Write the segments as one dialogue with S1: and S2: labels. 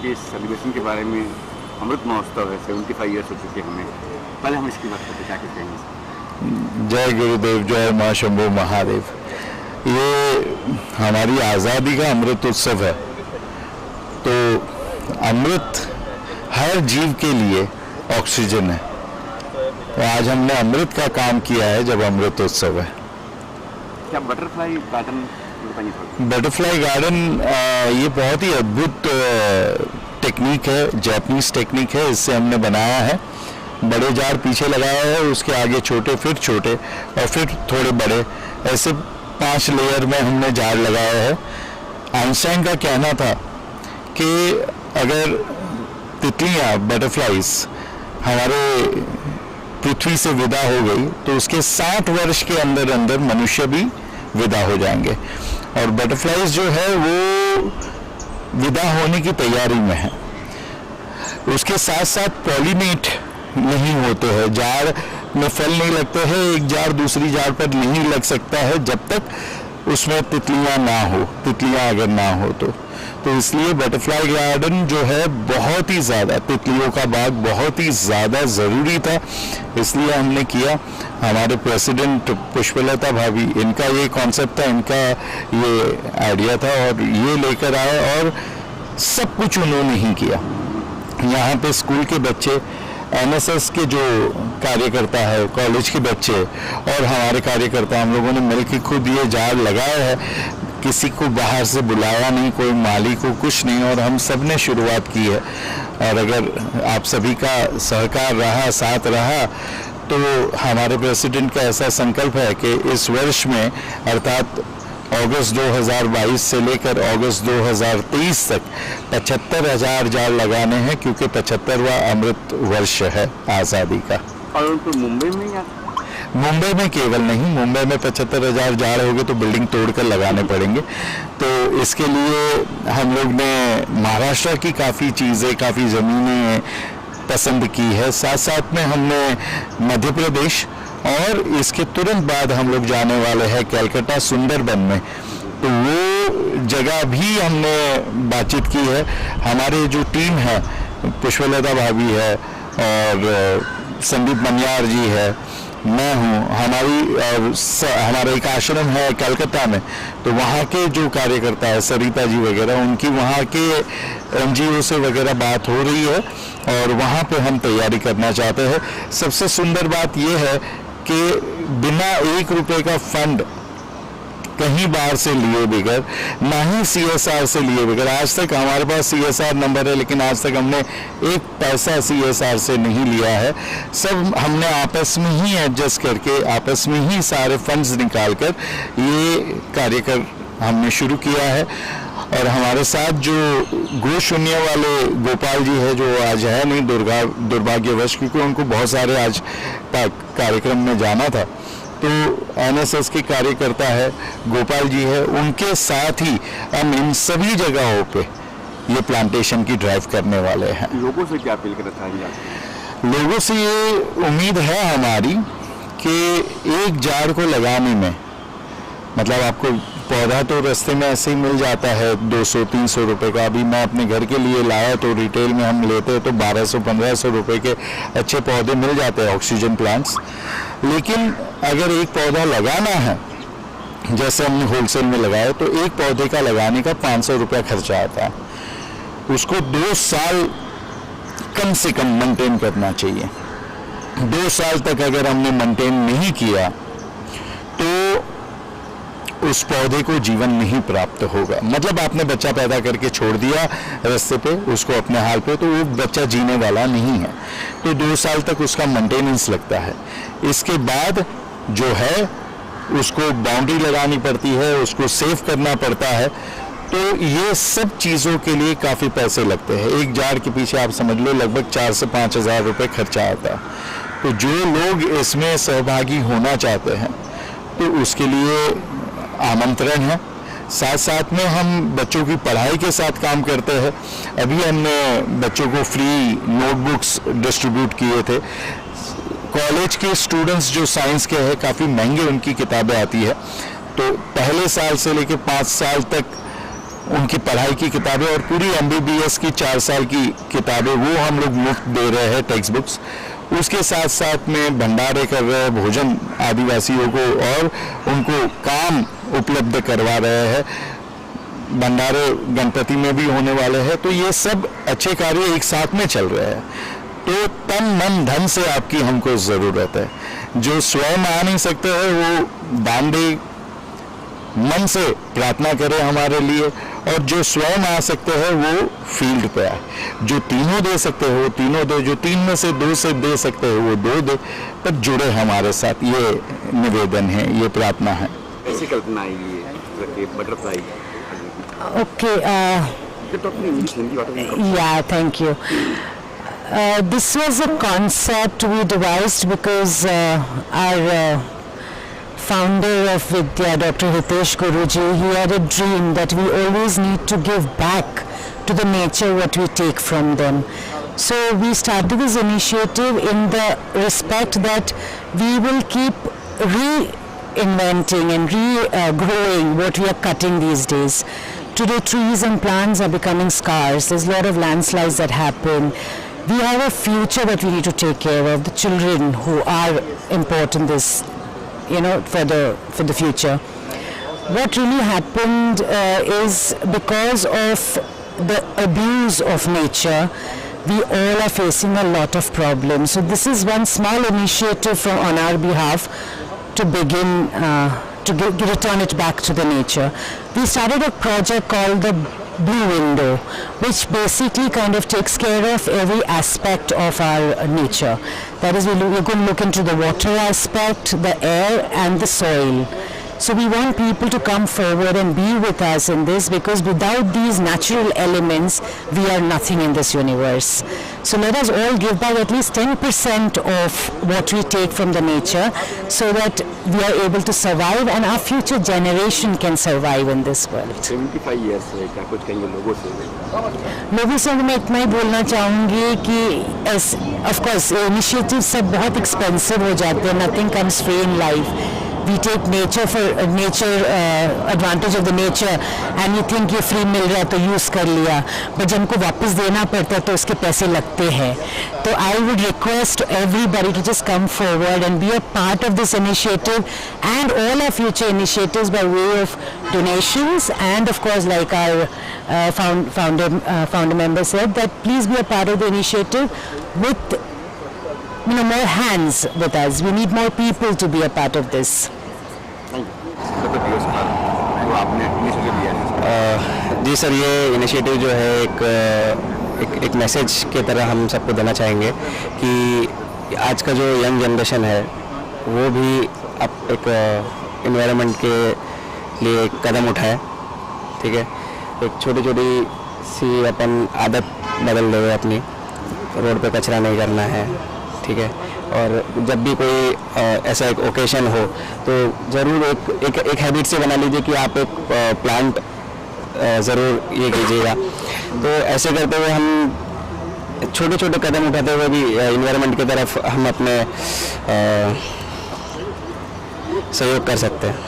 S1: के सेलिब्रेशन के बारे में। अमृत महोत्सव है, 75 ईयर्स हो चुके हमें। पहले हम इसकी बात करते, क्या कहते हैं?
S2: जय गुरुदेव, जय माँ शंभू महादेव। ये हमारी आज़ादी का अमृत उत्सव है। तो अमृत हर जीव के लिए ऑक्सीजन है। तो आज हमने अमृत का काम किया है जब अमृत उत्सव है।
S1: क्या बटरफ्लाई गार्डन बताइए थोड़ा।
S2: बटरफ्लाई गार्डन ये बहुत ही अद्भुत टेक्निक है, जापानीज टेक्निक है। इससे हमने बनाया है। बड़े जार पीछे लगाया है, उसके आगे छोटे, फिर छोटे और फिर थोड़े बड़े, ऐसे 5 लेयर में हमने जार लगाया है। आइंस्टाइन का कहना था कि अगर तितलियाँ, बटरफ्लाइज हमारे पृथ्वी से विदा हो गई तो उसके 60 वर्ष के अंदर अंदर मनुष्य भी विदा हो जाएंगे। और बटरफ्लाइज जो है वो विदा होने की तैयारी में है। उसके साथ साथ पॉलिनेट नहीं होते हैं, जाड़ में फल नहीं लगते हैं, एक जार दूसरी जार पर नहीं लग सकता है जब तक उसमें तितलियां ना हो, तितलियां अगर ना हो तो इसलिए बटरफ्लाई गार्डन जो है बहुत ही ज़्यादा, तितलियों का बाग बहुत ही ज़्यादा ज़रूरी था, इसलिए हमने किया। हमारे प्रेसिडेंट पुष्पलता भाभी, इनका ये कॉन्सेप्ट था, इनका ये आइडिया था और ये लेकर आए और सब कुछ उन्होंने ही किया। यहाँ पे स्कूल के बच्चे, एनएसएस के जो कार्यकर्ता है, कॉलेज के बच्चे और हमारे कार्यकर्ता, हम लोगों ने मिलकर खुद ये जार लगाया है। किसी को बाहर से बुलाया नहीं, कोई माली को कुछ नहीं, और हम सब ने शुरुआत की है। और अगर आप सभी का सहकार रहा, साथ रहा, तो हमारे प्रेसिडेंट का ऐसा संकल्प है कि इस वर्ष में, अर्थात अगस्त 2022 से लेकर अगस्त 2023 तक 75,000 जार लगाने हैं, क्योंकि 75वां अमृत वर्ष है आज़ादी का।
S1: और उनको मुंबई में या
S2: मुंबई में केवल नहीं, मुंबई में 75,000 जार हो गए तो बिल्डिंग तोड़कर लगाने पड़ेंगे। तो इसके लिए हम लोग ने महाराष्ट्र की काफ़ी चीज़ें, काफ़ी ज़मीनें पसंद की है। साथ साथ में हमने मध्य प्रदेश और इसके तुरंत बाद हम लोग जाने वाले हैं कलकत्ता, सुंदरबन में। तो वो जगह भी हमने बातचीत की है। हमारे जो टीम है, पुष्पलता भाभी है और संदीप मनियार जी है, मैं हूँ, हमारा एक आश्रम है कलकत्ता में, तो वहाँ के जो कार्यकर्ता है, सरिता जी वगैरह, उनकी वहाँ के एनजीओ से वगैरह बात हो रही है और वहाँ पे हम तैयारी करना चाहते हैं। सबसे सुंदर बात यह है कि बिना 1 रुपये का फंड कहीं बाहर से लिए बगैर, ना ही CSR से लिए बगैर, आज तक हमारे पास CSR नंबर है लेकिन आज तक हमने 1 पैसा CSR से नहीं लिया है। सब हमने आपस में ही एडजस्ट करके, आपस में ही सारे फंड्स निकालकर ये कार्यक्रम हमने शुरू किया है। और हमारे साथ जो गो शून्य वाले गोपाल जी है, जो आज है नहीं, दुर्भाग्यवश, क्योंकि उनको बहुत सारे आज कार्यक्रम में जाना था, तो एनएसएस के कार्यकर्ता है, गोपाल जी है, उनके साथ ही हम इन सभी जगहों पे ये प्लांटेशन की ड्राइव करने वाले हैं।
S1: लोगों से क्या अपील करना चाहिए?
S2: लोगों से ये उम्मीद है हमारी कि एक जार को लगाने में, मतलब आपको पौधा तो रास्ते में ऐसे ही मिल जाता है 200-300 रुपये का। अभी मैं अपने घर के लिए लाया तो रिटेल में हम लेते हैं तो 1200-1500 रुपये के अच्छे पौधे मिल जाते हैं, ऑक्सीजन प्लांट्स। लेकिन अगर एक पौधा लगाना है, जैसे हमने होलसेल में लगाया, तो एक पौधे का लगाने का 500 रुपया खर्चा आता है। उसको 2 साल कम से कम मेंटेन करना चाहिए। 2 साल तक अगर हमने मेंटेन नहीं किया तो उस पौधे को जीवन नहीं प्राप्त होगा। मतलब आपने बच्चा पैदा करके छोड़ दिया रास्ते पे, उसको अपने हाल पे, तो वो बच्चा जीने वाला नहीं है। तो 2 साल तक उसका मेंटेनेंस लगता है। इसके बाद जो है उसको बाउंड्री लगानी पड़ती है, उसको सेव करना पड़ता है। तो ये सब चीज़ों के लिए काफ़ी पैसे लगते हैं। एक जार के पीछे आप समझ लो लगभग 4 से 5 हज़ार रुपये खर्चा आता है। तो जो लोग इसमें सहभागी होना चाहते हैं तो उसके लिए आमंत्रण है। साथ साथ में हम बच्चों की पढ़ाई के साथ काम करते हैं। अभी हमने बच्चों को फ्री नोटबुक्स डिस्ट्रीब्यूट किए थे। कॉलेज के स्टूडेंट्स जो साइंस के हैं, काफ़ी महंगे उनकी किताबें आती है, तो पहले साल से लेकर 5 साल तक उनकी पढ़ाई की किताबें और पूरी MBBS की 4 साल की किताबें वो हम लोग मुफ्त दे रहे हैं, टेक्स्ट बुक्स। उसके साथ साथ में भंडारे कर रहे हैं, भोजन आदिवासियों को और उनको काम उपलब्ध करवा रहे हैं। भंडारे गणपति में भी होने वाले हैं। तो ये सब अच्छे कार्य एक साथ में चल रहे हैं। तो तन मन धन से आपकी हमको ज़रूरत है। जो स्वयं आ नहीं सकते हैं वो दान दे, मन से प्रार्थना करें हमारे लिए, और जो स्वयं आ सकते हैं वो फील्ड पे आए। जो तीनों दे सकते हैं वो तीनों दे, जो 3 में से 2 से दे सकते हैं वो 2 दे, पर जुड़े हमारे साथ। ये निवेदन है, ये प्रार्थना है।
S1: कैसी कल्पना आई ये butterfly?
S3: Okay, yeah, thank you. This was a concept we devised because our founder of Vidya, Dr. Hitesh Guruji, he had a dream that we always need to give back to the nature what we take from them. So we started this initiative in the respect that we will keep reinventing and regrowing what we are cutting these days. Today trees and plants are becoming scarce. There's a lot of landslides that happen. We have a future that we need to take care of, the children who are important this, for the future. What really happened is because of the abuse of nature, we all are facing a lot of problems. So this is one small initiative on our behalf to begin to return it back to the nature. We started a project called the Blue Window, which basically kind of takes care of every aspect of our nature. That is, we're going to look into the water aspect, the air and the soil. So we want people to come forward and be with us in this, because without these natural elements, we are nothing in this universe. So let us all give back at least 10% of what we take from the nature, so that we are able to survive and our future generation can survive in this world.
S1: 75 years से क्या कुछ कहेंगे लोगों से?
S3: लोगों से मैं इतना ही बोलना चाहूँगी कि of course इनिशिएटिव सब बहुत एक्सपेंसिव हो जाते हैं. Nothing comes free in life. We take nature for advantage of the nature, and you think ये free मिल रहा है तो use कर लिया, but जब हमको वापस देना पड़ता है तो उसके पैसे लगते हैं. तो I would request everybody to just come forward and be a part of this initiative and all our future initiatives by way of donations, and of course, like our founder member said, that please be a part of the initiative with more hands with us. We need more people to be a part of this.
S4: जी sir, ये initiative जो है एक message की तरह हम सबको देना चाहेंगे कि आज का जो यंग जनरेशन है वो भी अब एक एनवायरनमेंट के लिए एक कदम उठाए. ठीक है, एक छोटी छोटी सी अपन आदत बदल दे अपनी. रोड पे कचरा नहीं करना है. ठीक है, और जब भी कोई ऐसा एक ओकेशन हो तो ज़रूर एक हैबिट से बना लीजिए कि आप एक प्लांट ज़रूर ये कीजिएगा. तो ऐसे करते हुए हम छोटे छोटे कदम उठाते हुए भी इन्वायरमेंट की तरफ हम अपने सहयोग कर सकते हैं.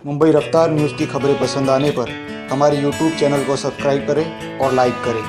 S5: मुंबई रफ्तार न्यूज़ की खबरें पसंद आने पर हमारे YouTube चैनल को सब्सक्राइब करें और लाइक करें.